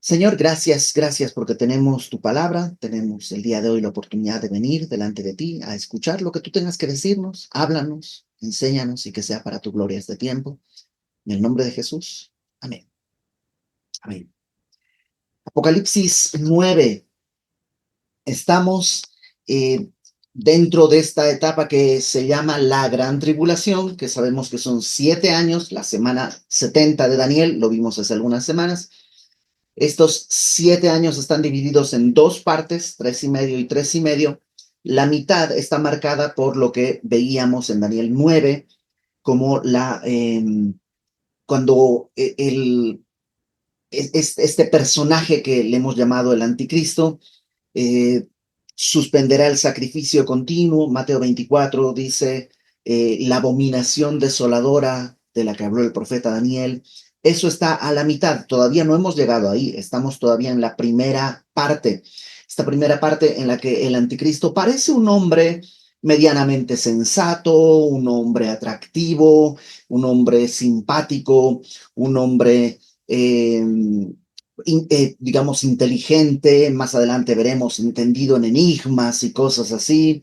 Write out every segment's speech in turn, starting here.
Señor, gracias porque tenemos tu palabra, tenemos el día de hoy la oportunidad de venir delante de ti a escuchar lo que tú tengas que decirnos. Háblanos, enséñanos y que sea para tu gloria este tiempo. En el nombre de Jesús. Amén. Amén. Apocalipsis 9. Estamos eh, dentro de esta etapa que se llama la Gran Tribulación, que sabemos que son 7 años, la semana 70 de Daniel, lo vimos hace algunas semanas. Estos 7 años están divididos en dos partes, 3 y medio y 3 y medio. La mitad está marcada por lo que veíamos en Daniel 9, como cuando este personaje que le hemos llamado el anticristo eh, suspenderá el sacrificio continuo. Mateo 24 dice la abominación desoladora de la que habló el profeta Daniel. Eso está a la mitad, todavía no hemos llegado ahí, estamos todavía en la primera parte, esta primera parte en la que el anticristo parece un hombre medianamente sensato, un hombre atractivo, un hombre simpático, un hombre eh, digamos, inteligente, más adelante veremos, entendido en enigmas y cosas así.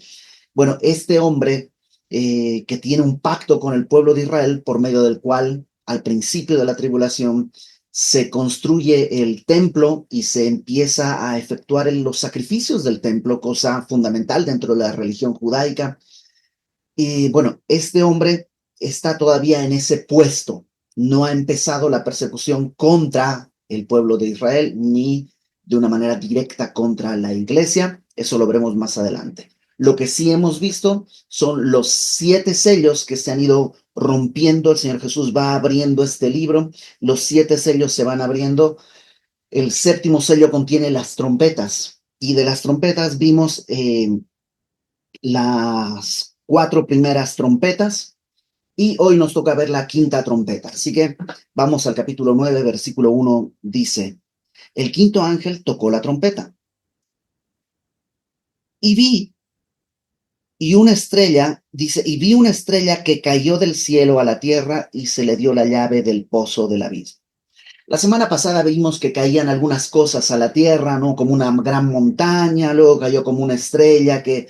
Bueno, este hombre que tiene un pacto con el pueblo de Israel por medio del cual al principio de la tribulación se construye el templo y se empieza a efectuar los sacrificios del templo, cosa fundamental dentro de la religión judaica. Y bueno, este hombre está todavía en ese puesto. No ha empezado la persecución contra el pueblo de Israel ni de una manera directa contra la iglesia. Eso lo veremos más adelante. Lo que sí hemos visto son los 7 sellos que se han ido rompiendo. El Señor Jesús va abriendo este libro. Los 7 sellos se van abriendo. El séptimo sello contiene las trompetas. Y de las trompetas vimos las 4 primeras trompetas y hoy nos toca ver la quinta trompeta. Así que vamos al capítulo 9, versículo 1, dice, el quinto ángel tocó la trompeta y una estrella, dice, y vi una estrella que cayó del cielo a la tierra y se le dio la llave del pozo del abismo. La semana pasada vimos que caían algunas cosas a la tierra, ¿no? Como una gran montaña, luego cayó como una estrella que,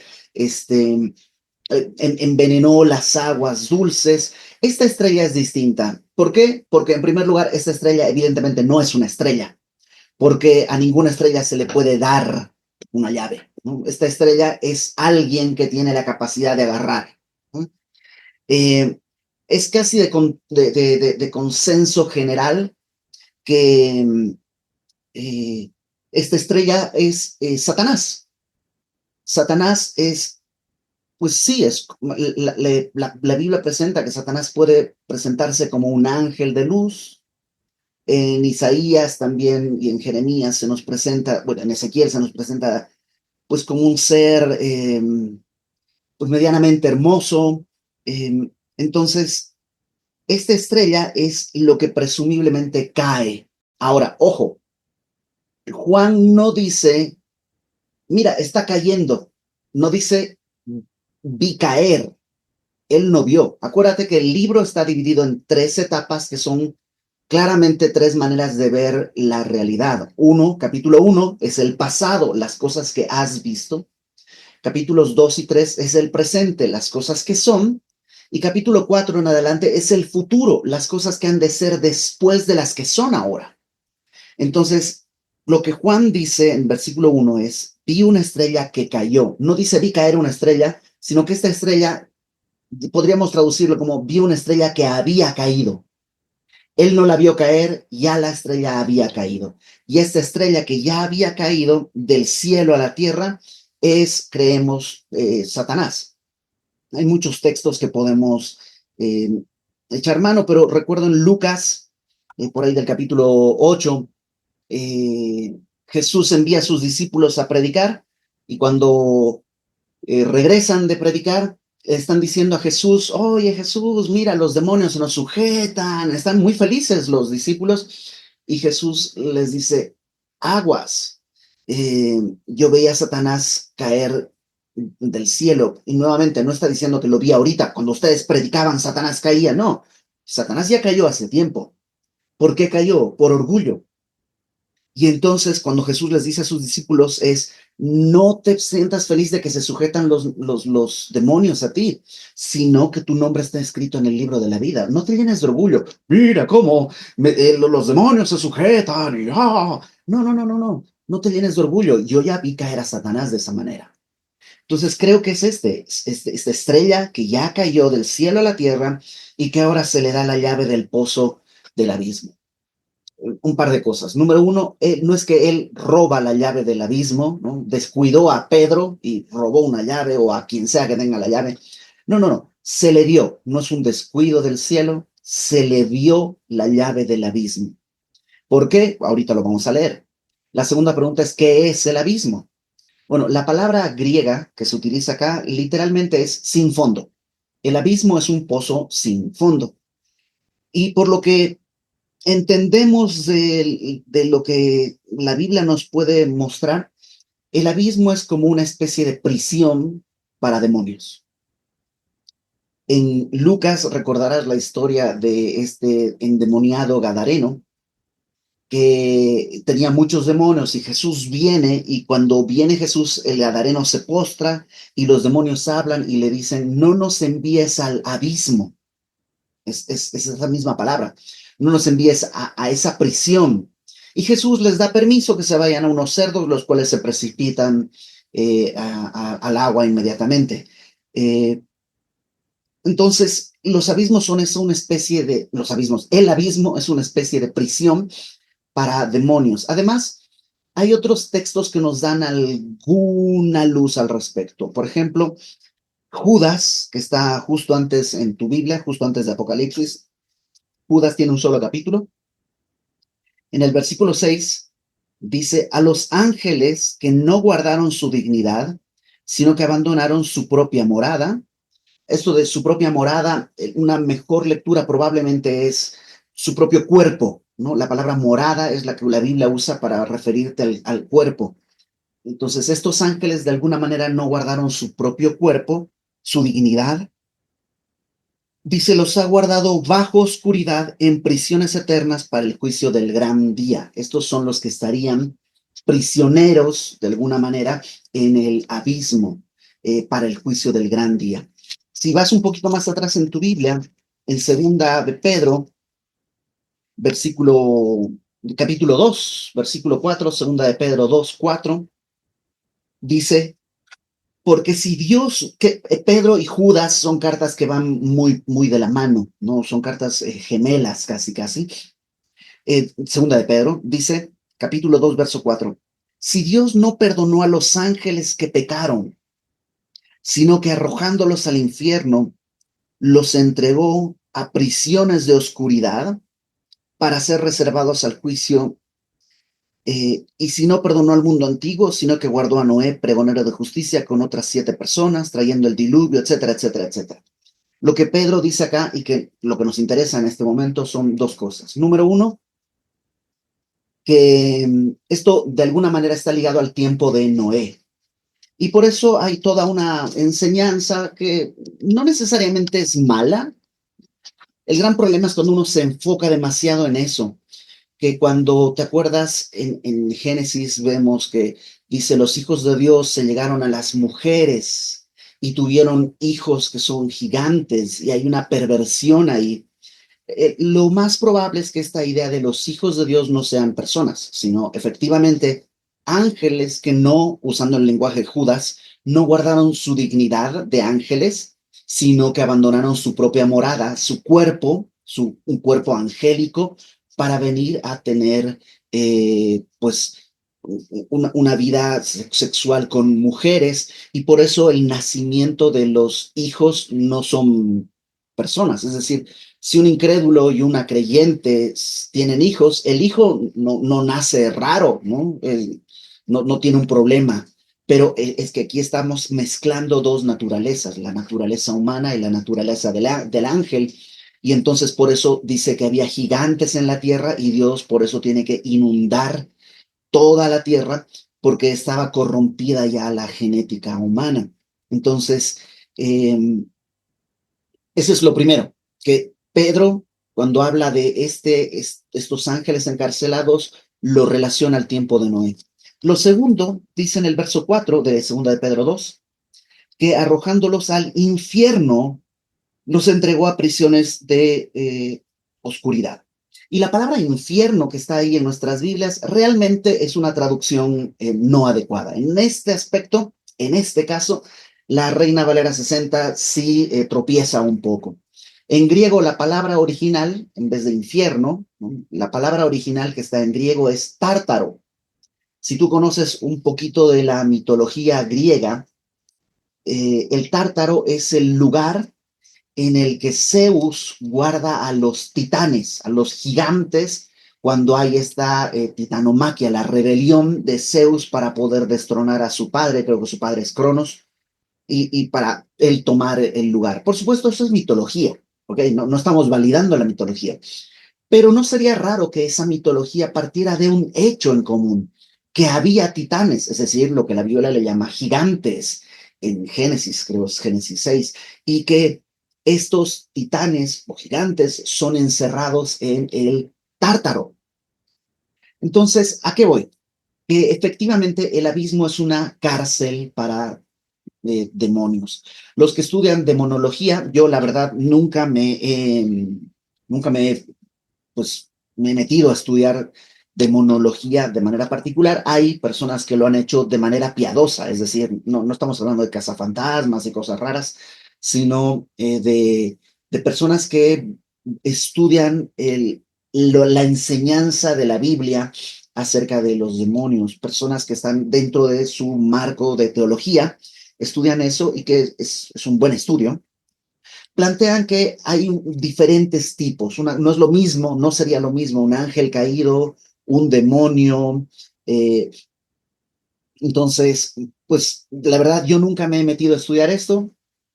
envenenó las aguas dulces. Esta estrella es distinta. ¿Por qué? Porque en primer lugar, esta estrella evidentemente no es una estrella, porque a ninguna estrella se le puede dar una llave, ¿no? Esta estrella es alguien que tiene la capacidad de agarrar, ¿no? Eh, es casi de consenso general que esta estrella es Satanás. Satanás es. Pues sí, la Biblia presenta que Satanás puede presentarse como un ángel de luz. En Isaías también y en Jeremías se nos presenta, bueno, en Ezequiel se nos presenta pues como un ser pues medianamente hermoso. Entonces, esta estrella es lo que presumiblemente cae. Ahora, ojo, Juan no dice, mira, está cayendo. No dice, vi caer. Él no vio. Acuérdate que el libro está dividido en 3 etapas que son claramente 3 maneras de ver la realidad. Capítulo 1 es el pasado, las cosas que has visto. Capítulos 2 y 3 es el presente, las cosas que son. Y capítulo 4 en adelante es el futuro, las cosas que han de ser después de las que son ahora. Entonces, lo que Juan dice en versículo 1 es, vi una estrella que cayó. No dice vi caer una estrella, sino que esta estrella podríamos traducirlo como vio una estrella que había caído. Él no la vio caer, ya la estrella había caído. Y esta estrella que ya había caído del cielo a la tierra es, creemos, Satanás. Hay muchos textos que podemos eh, echar mano, pero recuerdo en Lucas, por ahí del capítulo 8, Jesús envía a sus discípulos a predicar y cuando regresan de predicar, están diciendo a Jesús, oye Jesús, mira, los demonios nos sujetan, están muy felices los discípulos, y Jesús les dice, aguas, yo veía a Satanás caer del cielo, y nuevamente no está diciendo que lo vi ahorita, cuando ustedes predicaban, Satanás caía, no, Satanás ya cayó hace tiempo. ¿Por qué cayó? Por orgullo. Y entonces cuando Jesús les dice a sus discípulos es, no te sientas feliz de que se sujetan los demonios a ti, sino que tu nombre está escrito en el libro de la vida. No te llenes de orgullo. Mira cómo los demonios se sujetan y No, no, no, no, no. No te llenes de orgullo. Yo ya vi caer a Satanás de esa manera. Entonces creo que es esta estrella que ya cayó del cielo a la tierra y que ahora se le da la llave del pozo del abismo. Un par de cosas. Número uno, no es que él roba la llave del abismo, ¿no? Descuidó a Pedro y robó una llave o a quien sea que tenga la llave. No, no, no. Se le dio. No es un descuido del cielo. Se le dio la llave del abismo. ¿Por qué? Ahorita lo vamos a leer. La segunda pregunta es, ¿qué es el abismo? Bueno, la palabra griega que se utiliza acá literalmente es sin fondo. El abismo es un pozo sin fondo. Y por lo que entendemos de lo que la Biblia nos puede mostrar, el abismo es como una especie de prisión para demonios. En Lucas recordarás la historia de este endemoniado gadareno que tenía muchos demonios y Jesús viene y cuando viene Jesús el gadareno se postra y los demonios hablan y le dicen, no nos envíes al abismo. Es esa misma palabra. No nos envíes a esa prisión. Y Jesús les da permiso que se vayan a unos cerdos, los cuales se precipitan al agua inmediatamente. Eh, entonces, los abismos son una especie de, los abismos, el abismo es una especie de prisión para demonios. Además, hay otros textos que nos dan alguna luz al respecto. Por ejemplo, Judas, que está justo antes en tu Biblia, justo antes de Apocalipsis. Judas tiene un solo capítulo. En el versículo 6 dice, a los ángeles que no guardaron su dignidad, sino que abandonaron su propia morada. Esto de su propia morada, una mejor lectura probablemente es su propio cuerpo, ¿no? La palabra morada es la que la Biblia usa para referirte al cuerpo. Entonces, estos ángeles de alguna manera no guardaron su propio cuerpo, su dignidad, dice, los ha guardado bajo oscuridad en prisiones eternas para el juicio del gran día. Estos son los que estarían prisioneros, de alguna manera, en el abismo para el juicio del gran día. Si vas un poquito más atrás en tu Biblia, en segunda de Pedro, versículo, capítulo 2, versículo 4, segunda de Pedro 2, 4, dice, porque si Dios, que Pedro y Judas son cartas que van muy de la mano, ¿no? Son cartas gemelas casi, casi. Segunda de Pedro, dice, capítulo 2 verso 4, si Dios no perdonó a los ángeles que pecaron, sino que arrojándolos al infierno, los entregó a prisiones de oscuridad para ser reservados al juicio. Y si no perdonó al mundo antiguo, sino que guardó a Noé, pregonero de justicia, con otras 7 personas, trayendo el diluvio, etcétera, etcétera, etcétera. Lo que Pedro dice acá y que lo que nos interesa en este momento son dos cosas. Número uno, que esto de alguna manera está ligado al tiempo de Noé. Y por eso hay toda una enseñanza que no necesariamente es mala. El gran problema es cuando uno se enfoca demasiado en eso, que cuando te acuerdas en Génesis vemos que dice, los hijos de Dios se llegaron a las mujeres y tuvieron hijos que son gigantes y hay una perversión ahí. Lo más probable es que esta idea de los hijos de Dios no sean personas, sino efectivamente ángeles que no, usando el lenguaje de Judas, no guardaron su dignidad de ángeles, sino que abandonaron su propia morada, su cuerpo, un cuerpo angélico, para venir a tener, pues, una vida sexual con mujeres, y por eso el nacimiento de los hijos no son personas, es decir, si un incrédulo y una creyente tienen hijos, el hijo no nace raro, ¿no? No tiene un problema, pero es que aquí estamos mezclando dos naturalezas, la naturaleza humana y la naturaleza del ángel, y entonces por eso dice que había gigantes en la tierra y Dios por eso tiene que inundar toda la tierra porque estaba corrompida ya la genética humana. Entonces, eh, eso es lo primero, que Pedro, cuando habla de estos ángeles encarcelados, lo relaciona al tiempo de Noé. Lo segundo, dice en el verso 4 de 2 de Pedro 2, que arrojándolos al infierno, los entregó a prisiones de oscuridad. Y la palabra infierno que está ahí en nuestras Biblias realmente es una traducción no adecuada. En este aspecto, en este caso, la Reina Valera 60 sí tropieza un poco. En griego, la palabra original, en vez de infierno, ¿no? La palabra original que está en griego es tártaro. Si tú conoces un poquito de la mitología griega, el tártaro es el lugar en el que Zeus guarda a los titanes, a los gigantes, cuando hay esta titanomaquia, la rebelión de Zeus para poder destronar a su padre, creo que su padre es Cronos, y para él tomar el lugar. Por supuesto, eso es mitología, ¿ok? No estamos validando la mitología, pero no sería raro que esa mitología partiera de un hecho en común, que había titanes, es decir, lo que la Biblia le llama gigantes en Génesis, creo es Génesis 6, y que estos titanes o gigantes son encerrados en el Tártaro. Entonces, ¿a qué voy? Que efectivamente el abismo es una cárcel para demonios. Los que estudian demonología, yo la verdad nunca me he pues me he metido a estudiar demonología de manera particular. Hay personas que lo han hecho de manera piadosa, es decir, no estamos hablando de cazafantasmas y cosas raras, sino de personas que estudian la enseñanza de la Biblia acerca de los demonios, personas que están dentro de su marco de teología, estudian eso y que es un buen estudio, plantean que hay diferentes tipos. No es lo mismo, no sería lo mismo un ángel caído, un demonio. eh, entonces, pues la verdad yo nunca me he metido a estudiar esto,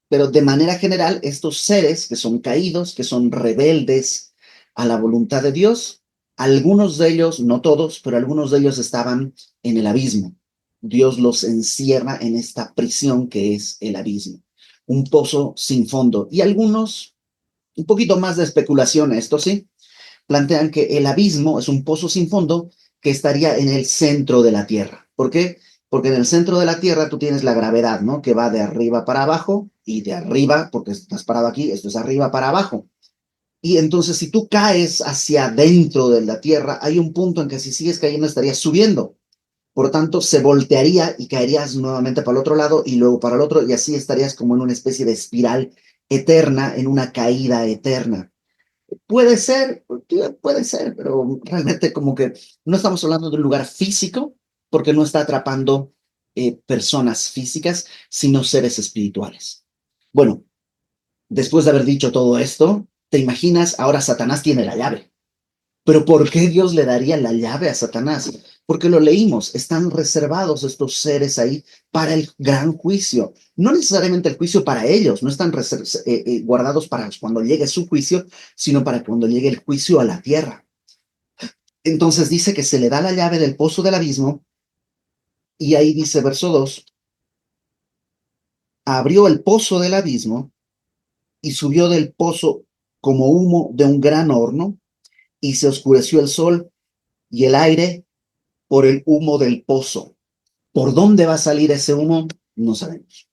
pero de manera general estos seres que son caídos, que son rebeldes a la voluntad de Dios, algunos de ellos, no todos, pero algunos de ellos estaban en el abismo. Dios los encierra en esta prisión que es el abismo, un pozo sin fondo. Y algunos, un poquito más de especulación, esto sí, plantean que el abismo es un pozo sin fondo que estaría en el centro de la Tierra. ¿Por qué? Porque en el centro de la Tierra tú tienes la gravedad, ¿no? Que va de arriba para abajo y de arriba, porque estás parado aquí, esto es arriba para abajo. Y entonces si tú caes hacia adentro de la Tierra, hay un punto en que si sigues cayendo estarías subiendo. Por lo tanto, se voltearía y caerías nuevamente para el otro lado y luego para el otro, y así estarías como en una especie de espiral eterna, en una caída eterna. Puede ser, pero realmente como que no estamos hablando de un lugar físico, porque no está atrapando personas físicas, sino seres espirituales. Bueno, después de haber dicho todo esto, te imaginas, ahora Satanás tiene la llave. Pero ¿por qué Dios le daría la llave a Satanás? Porque lo leímos, están reservados estos seres ahí para el gran juicio. No necesariamente el juicio para ellos, no están guardados para cuando llegue su juicio, sino para cuando llegue el juicio a la tierra. Entonces dice que se le da la llave del pozo del abismo y ahí dice verso 2: abrió el pozo del abismo y subió del pozo como humo de un gran horno y se oscureció el sol y el aire por el humo del pozo. ¿Por dónde va a salir ese humo? No sabemos.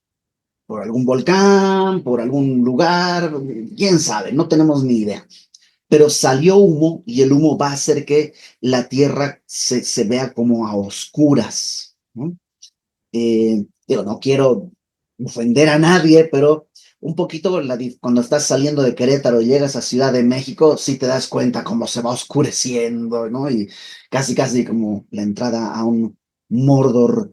¿Por algún volcán? ¿Por algún lugar? ¿Quién sabe? No tenemos ni idea. Pero salió humo y el humo va a hacer que la tierra se vea como a oscuras, ¿no? Digo, no quiero ofender a nadie, pero un poquito cuando estás saliendo de Querétaro y llegas a Ciudad de México, sí te das cuenta cómo se va oscureciendo, ¿no? Y casi como la entrada a un Mordor,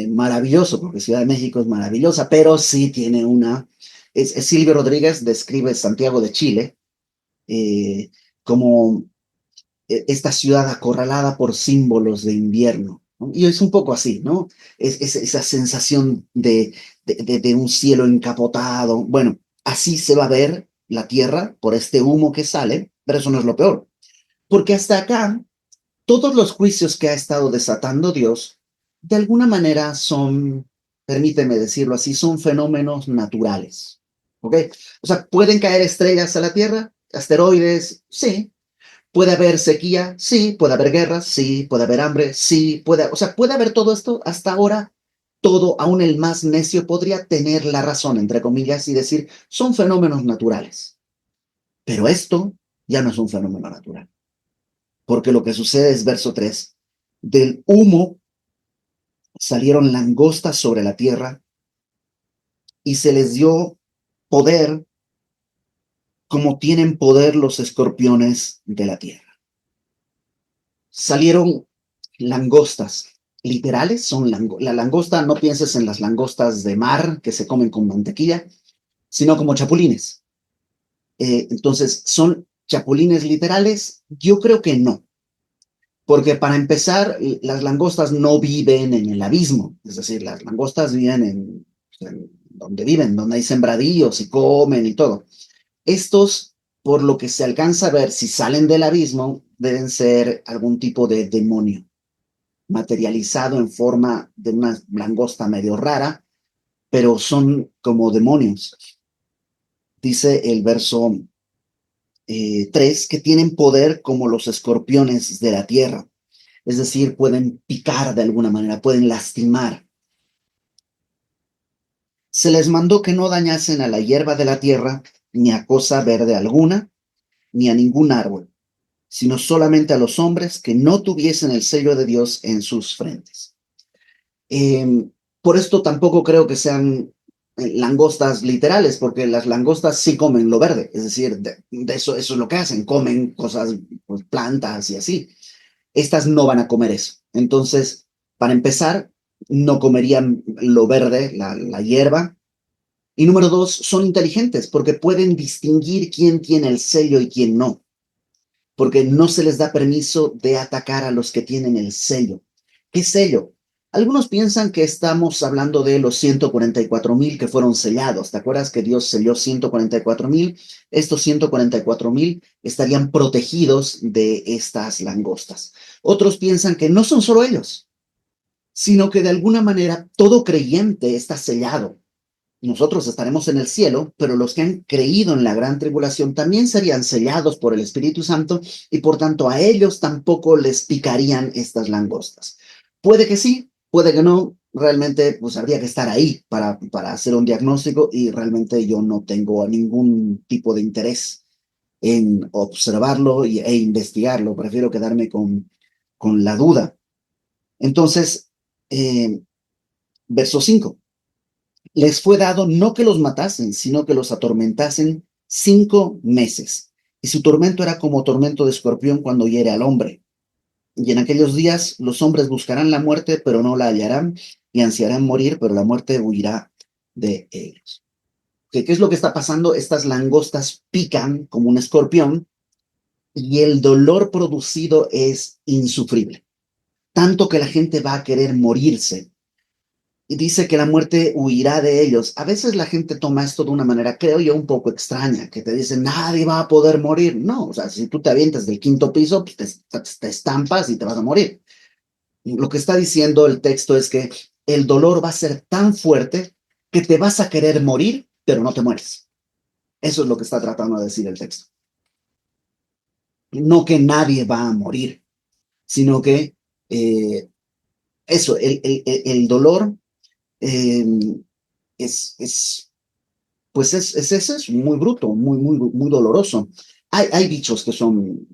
maravilloso, porque Ciudad de México es maravillosa, pero sí tiene es Silvio Rodríguez describe Santiago de Chile eh, como esta ciudad acorralada por símbolos de invierno, ¿no? Y es un poco así, ¿no? Es esa sensación de un cielo encapotado. Bueno, así se va a ver la tierra por este humo que sale, pero eso no es lo peor, porque hasta acá todos los juicios que ha estado desatando Dios, de alguna manera son, permíteme decirlo así, son fenómenos naturales, ¿ok? O sea, ¿pueden caer estrellas a la Tierra? ¿Asteroides? Sí, ¿Puede haber sequía? Sí. ¿Puede haber guerras? Sí. ¿Puede haber hambre? Sí. O sea, puede haber todo esto. Hasta ahora, todo, aún el más necio, podría tener la razón, entre comillas, y decir, son fenómenos naturales. Pero esto ya no es un fenómeno natural. Porque lo que sucede es, verso 3, del humo salieron langostas sobre la tierra y se les dio poder como tienen poder los escorpiones de la tierra. Salieron langostas, literales, son la langosta, no pienses en las langostas de mar que se comen con mantequilla, sino como chapulines. Entonces, ¿son chapulines literales? Yo creo que no, porque para empezar, las langostas no viven en el abismo, es decir, las langostas viven en donde viven, donde hay sembradíos y comen y todo. Estos, por lo que se alcanza a ver, si salen del abismo, deben ser algún tipo de demonio materializado en forma de una langosta medio rara, pero son como demonios. Dice el verso 3 que tienen poder como los escorpiones de la tierra, es decir, pueden picar de alguna manera, pueden lastimar. Se les mandó que no dañasen a la hierba de la tierra, ni a cosa verde alguna, ni a ningún árbol, sino solamente a los hombres que no tuviesen el sello de Dios en sus frentes. Eh, por esto tampoco creo que sean langostas literales, porque las langostas sí comen lo verde, es decir, de eso es lo que hacen, comen cosas, pues, plantas y así. Estas no van a comer eso. Entonces, para empezar, no comerían lo verde, la hierba. Y número dos, son inteligentes porque pueden distinguir quién tiene el sello y quién no, porque no se les da permiso de atacar a los que tienen el sello. ¿Qué sello? Algunos piensan que estamos hablando de los 144,000 que fueron sellados. ¿Te acuerdas que Dios selló 144,000? Estos 144,000 estarían protegidos de estas langostas. Otros piensan que no son solo ellos, sino que de alguna manera todo creyente está sellado. Nosotros estaremos en el cielo, pero los que han creído en la gran tribulación también serían sellados por el Espíritu Santo y por tanto a ellos tampoco les picarían estas langostas. Puede que sí, puede que no. Realmente pues habría que estar ahí para hacer un diagnóstico y realmente yo no tengo ningún tipo de interés en observarlo e investigarlo. Prefiero quedarme con la duda. Entonces, verso 5. Les fue dado no que los matasen, sino que los atormentasen 5 meses. Y su tormento era como tormento de escorpión cuando hiere al hombre. Y en aquellos días los hombres buscarán la muerte, pero no la hallarán, y ansiarán morir, pero la muerte huirá de ellos. ¿Qué es lo que está pasando? Estas langostas pican como un escorpión y el dolor producido es insufrible. Tanto que la gente va a querer morirse y dice que la muerte huirá de ellos. A veces la gente toma esto de una manera, creo yo, un poco extraña, que te dicen, nadie va a poder morir. No, o sea, si tú te avientas del quinto piso, pues te estampas y te vas a morir. Lo que está diciendo el texto es que el dolor va a ser tan fuerte que te vas a querer morir, pero no te mueres. Eso es lo que está tratando de decir el texto. No que nadie va a morir, sino que eso, el dolor eh, es pues es muy bruto, muy doloroso. Hay bichos que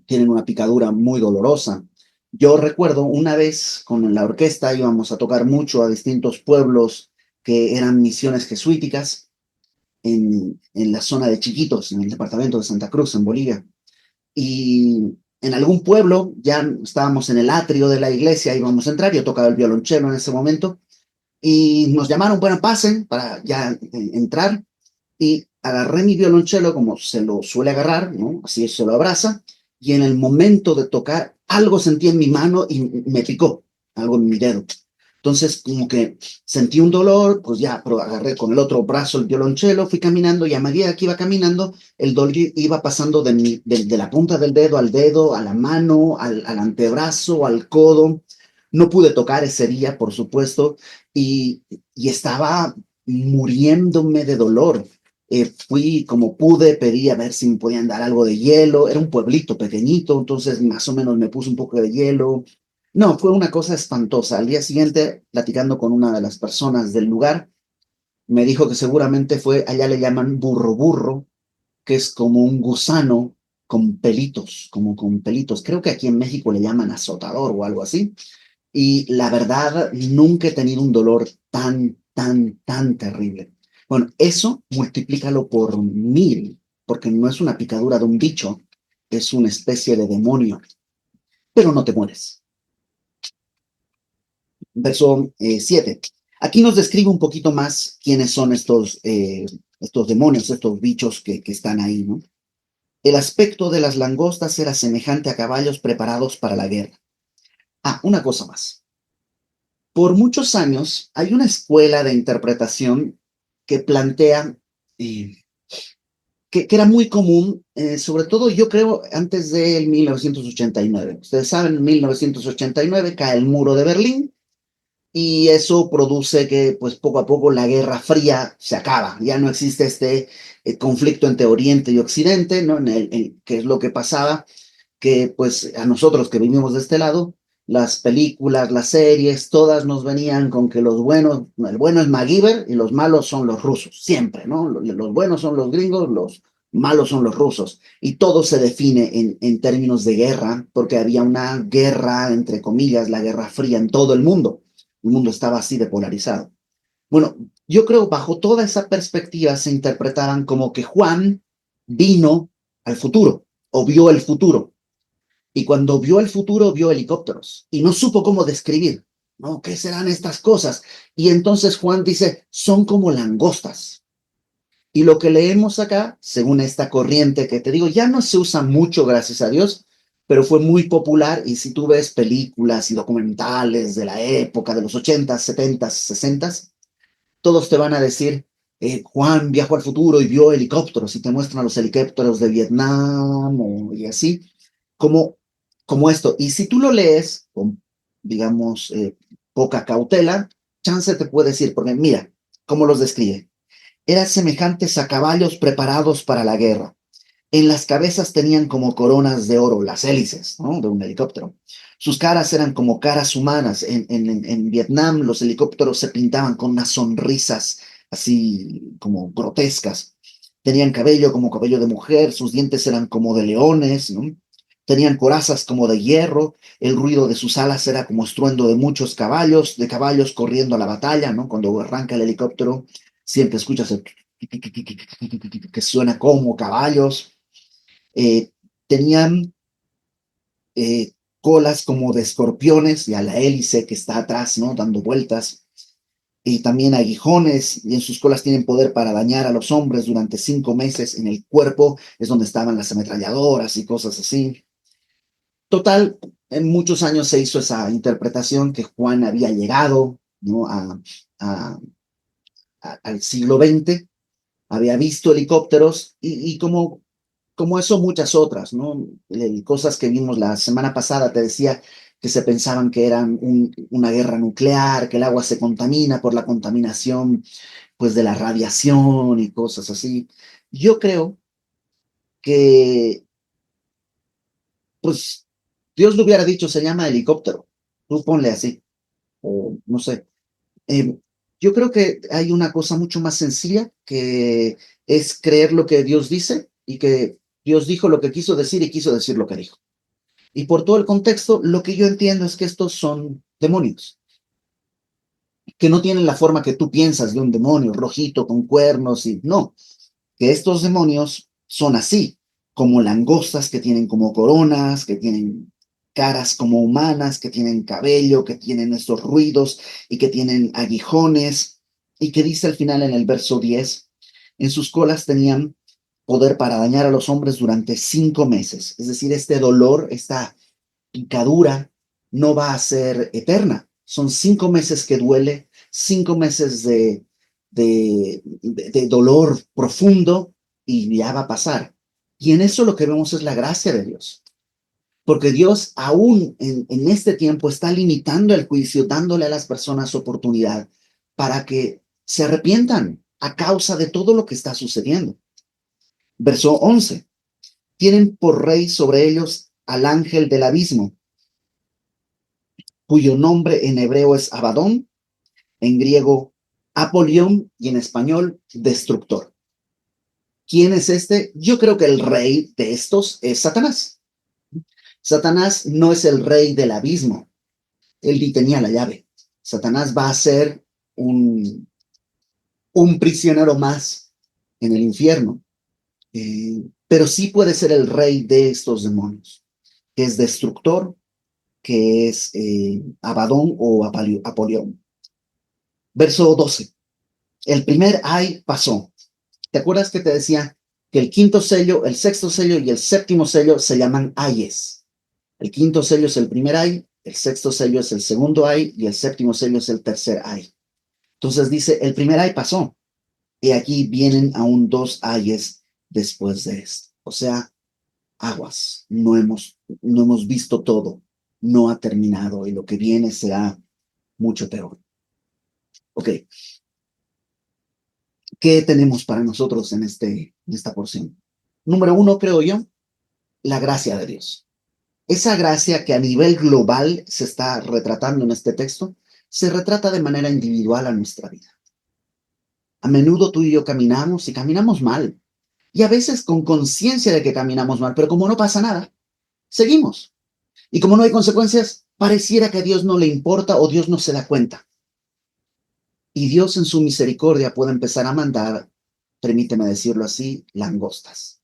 tienen una picadura muy dolorosa. Yo recuerdo una vez con la orquesta íbamos a tocar mucho a distintos pueblos que eran misiones jesuíticas en la zona de Chiquitos, en el departamento de Santa Cruz, en Bolivia. Y en algún pueblo, ya estábamos en el atrio de la iglesia, íbamos a entrar, yo tocaba el violonchelo en ese momento, y nos llamaron, bueno, pasen para ya entrar y agarré mi violonchelo como se lo suele agarrar, ¿no? Así se lo abraza, y en el momento de tocar, algo sentí en mi mano y me picó, algo en mi dedo. Entonces, como que sentí un dolor, pues ya, pero agarré con el otro brazo el violonchelo, fui caminando y a medida que iba caminando, el dolor iba pasando de la punta del dedo, a la mano, al antebrazo, al codo. No pude tocar ese día, por supuesto, y estaba muriéndome de dolor. Fui como pude, pedí a ver si me podían dar algo de hielo. Era un pueblito pequeñito, entonces más o menos me puse un poco de hielo. No, fue una cosa espantosa. Al día siguiente, platicando con una de las personas del lugar, me dijo que seguramente fue, allá le llaman burro burro, que es como un gusano con pelitos, como con pelitos. Creo que aquí en México le llaman azotador o algo así. Y la verdad, nunca he tenido un dolor tan terrible. Bueno, eso multiplícalo por 1000, porque no es una picadura de un bicho, es una especie de demonio, pero no te mueres. Verso 7. Aquí nos describe un poquito más quiénes son estos demonios, estos bichos que están ahí, ¿no? El aspecto de las langostas era semejante a caballos preparados para la guerra. Ah, una cosa más. Por muchos años hay una escuela de interpretación que plantea, eh, que era muy común, sobre todo yo creo antes del 1989. Ustedes saben, en 1989 cae el muro de Berlín y eso produce que pues poco a poco la Guerra Fría se acaba. Ya no existe este conflicto entre Oriente y Occidente, ¿no? ¿Qué es lo que pasaba? Que pues a nosotros que vivimos de este lado, las películas, las series, todas nos venían con que los buenos, el bueno es MacGyver y los malos son los rusos, siempre, ¿no? Los buenos son los gringos, los malos son los rusos. Y todo se define en términos de guerra, porque había una guerra, entre comillas, la Guerra Fría en todo el mundo. El mundo estaba así de polarizado. Bueno, yo creo bajo toda esa perspectiva se interpretaban como que Juan vino al futuro o vio el futuro y cuando vio el futuro, vio helicópteros y no supo cómo describir, ¿no? ¿Qué serán estas cosas? Y entonces Juan dice, son como langostas. Y lo que leemos acá, según esta corriente que te digo, ya no se usa mucho, gracias a Dios, pero fue muy popular y si tú ves películas y documentales de la época, de los 80s, 70s, 60s, todos te van a decir, Juan viajó al futuro y vio helicópteros y te muestran los helicópteros de Vietnam y así, como, como esto. Y si tú lo lees con, digamos, poca cautela, chance te puede decir, porque mira, cómo los describe. Eran semejantes a caballos preparados para la guerra. En las cabezas tenían como coronas de oro, las hélices, ¿no? De un helicóptero. Sus caras eran como caras humanas. En Vietnam los helicópteros se pintaban con unas sonrisas así como grotescas. Tenían cabello como cabello de mujer, sus dientes eran como de leones, ¿no? Tenían corazas como de hierro, el ruido de sus alas era como estruendo de muchos caballos, de caballos corriendo a la batalla, ¿no? Cuando arranca el helicóptero, siempre escuchas el que suena como caballos. eh, Tenían colas como de escorpiones y a la hélice que está atrás, ¿no? Dando vueltas. Y también aguijones, y en sus colas tienen poder para dañar a los hombres durante 5 meses. En el cuerpo es donde estaban las ametralladoras y cosas así. Total, en muchos años se hizo esa interpretación que Juan había llegado, ¿no? A, al siglo XX, había visto helicópteros y como eso muchas otras, ¿no? Cosas que vimos la semana pasada, te decía que se pensaban que eran una guerra nuclear, que el agua se contamina por la contaminación, pues, de la radiación y cosas así. Yo creo que, pues, Dios le hubiera dicho, se llama helicóptero, tú ponle así, o no sé. Eh, yo creo que hay una cosa mucho más sencilla que es creer lo que Dios dice y que Dios dijo lo que quiso decir y quiso decir lo que dijo. Y por todo el contexto, lo que yo entiendo es que estos son demonios, que no tienen la forma que tú piensas de un demonio, rojito, con cuernos y no, que estos demonios son así, como langostas que tienen como coronas, que tienen caras como humanas, que tienen cabello, que tienen estos ruidos y que tienen aguijones y que dice al final en el verso 10, en sus colas tenían poder para dañar a los hombres durante 5 meses. Es decir, este dolor, esta picadura no va a ser eterna. Son 5 meses que duele, 5 meses de dolor profundo y ya va a pasar. Y en eso lo que vemos es la gracia de Dios. Porque Dios aún en este tiempo está limitando el juicio, dándole a las personas oportunidad para que se arrepientan, a causa de todo lo que está sucediendo. Verso 11. Tienen por rey sobre ellos al ángel del abismo, cuyo nombre en hebreo es Abadón, en griego Apolión y en español Destructor. ¿Quién es este? Yo creo que el rey de estos es Satanás. Satanás no es el rey del abismo. Él ni tenía la llave. Satanás va a ser un prisionero más en el infierno. Pero sí puede ser el rey de estos demonios, que es destructor, que es Abadón o Apolión. Verso 12. El primer ay pasó. ¿Te acuerdas que te decía que el quinto sello, el sexto sello y el séptimo sello se llaman ayes? El quinto sello es el primer ay, el sexto sello es el segundo ay y el séptimo sello es el tercer ay. Entonces dice, el primer ay pasó y aquí vienen aún dos ayes después de esto. O sea, aguas, no hemos visto todo, no ha terminado y lo que viene será mucho peor. Ok, ¿qué tenemos para nosotros en esta porción? Número uno, creo yo, la gracia de Dios. Esa gracia que a nivel global se está retratando en este texto, se retrata de manera individual a nuestra vida. A menudo tú y yo caminamos y caminamos mal. Y a veces con conciencia de que caminamos mal, pero como no pasa nada, seguimos. Y como no hay consecuencias, pareciera que a Dios no le importa o Dios no se da cuenta. Y Dios en su misericordia puede empezar a mandar, permíteme decirlo así, langostas.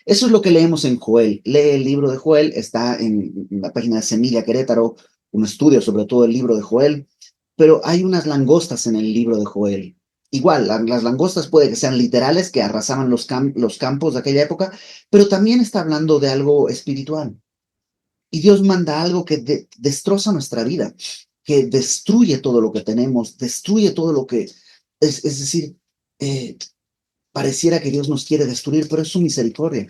Eso es lo que leemos en Joel. Lee el libro de Joel, está en la página de Semilla Querétaro, un estudio sobre todo el libro de Joel, pero hay unas langostas en el libro de Joel. Igual, las langostas puede que sean literales, que arrasaban los campos de aquella época, pero también está hablando de algo espiritual. Y Dios manda algo que destroza nuestra vida, que destruye todo lo que tenemos, destruye todo lo que es decir, eh, pareciera que Dios nos quiere destruir, pero es su misericordia.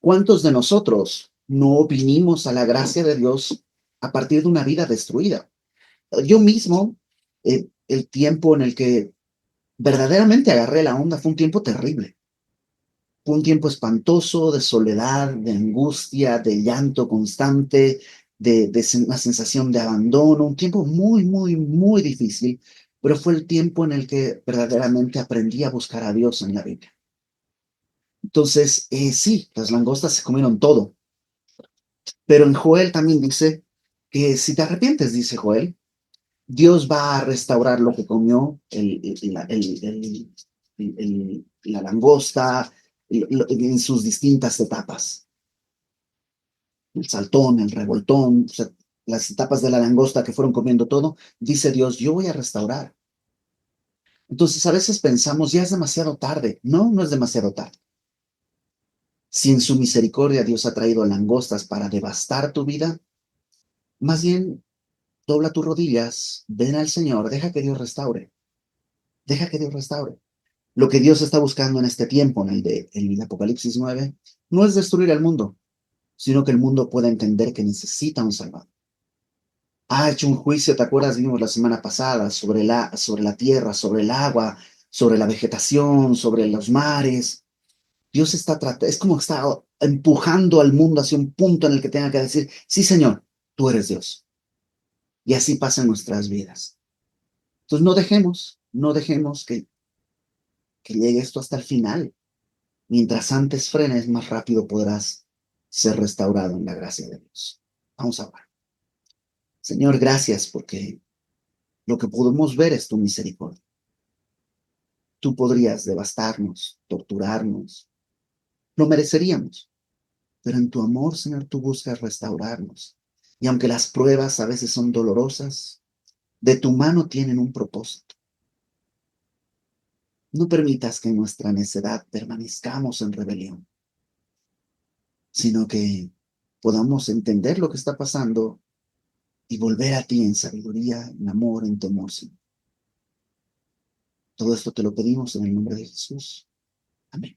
¿Cuántos de nosotros no vinimos a la gracia de Dios a partir de una vida destruida? Yo mismo, el tiempo en el que verdaderamente agarré la onda fue un tiempo terrible. Fue un tiempo espantoso de soledad, de angustia, de llanto constante, de una sensación de abandono, un tiempo muy, muy, muy difícil, pero fue el tiempo en el que verdaderamente aprendí a buscar a Dios en la Biblia. Entonces, sí, las langostas se comieron todo, pero en Joel también dice que si te arrepientes, dice Joel, Dios va a restaurar lo que comió la langosta en sus distintas etapas. El saltón, el revoltón, o sea, las etapas de la langosta que fueron comiendo todo, dice Dios, yo voy a restaurar. Entonces a veces pensamos, ya es demasiado tarde. No, no es demasiado tarde. Si en su misericordia Dios ha traído langostas para devastar tu vida, más bien dobla tus rodillas, ven al Señor, deja que Dios restaure, deja que Dios restaure. Lo que Dios está buscando en este tiempo, en el Apocalipsis 9, no es destruir el mundo, sino que el mundo pueda entender que necesita un Salvador. Ha hecho un juicio, ¿te acuerdas? Vimos la semana pasada sobre la tierra, sobre el agua, sobre la vegetación, sobre los mares. Dios está tratando, es como está empujando al mundo hacia un punto en el que tenga que decir, sí, Señor, tú eres Dios. Y así pasa en nuestras vidas. Entonces no dejemos que llegue esto hasta el final. Mientras antes frenes, más rápido podrás ser restaurado en la gracia de Dios. Vamos a orar. Señor, gracias porque lo que podemos ver es tu misericordia. Tú podrías devastarnos, torturarnos, lo mereceríamos, pero en tu amor, Señor, tú buscas restaurarnos. Y aunque las pruebas a veces son dolorosas, de tu mano tienen un propósito. No permitas que en nuestra necedad permanezcamos en rebelión, sino que podamos entender lo que está pasando y volver a ti en sabiduría, en amor, en temor, Señor. Todo esto te lo pedimos en el nombre de Jesús. Amén.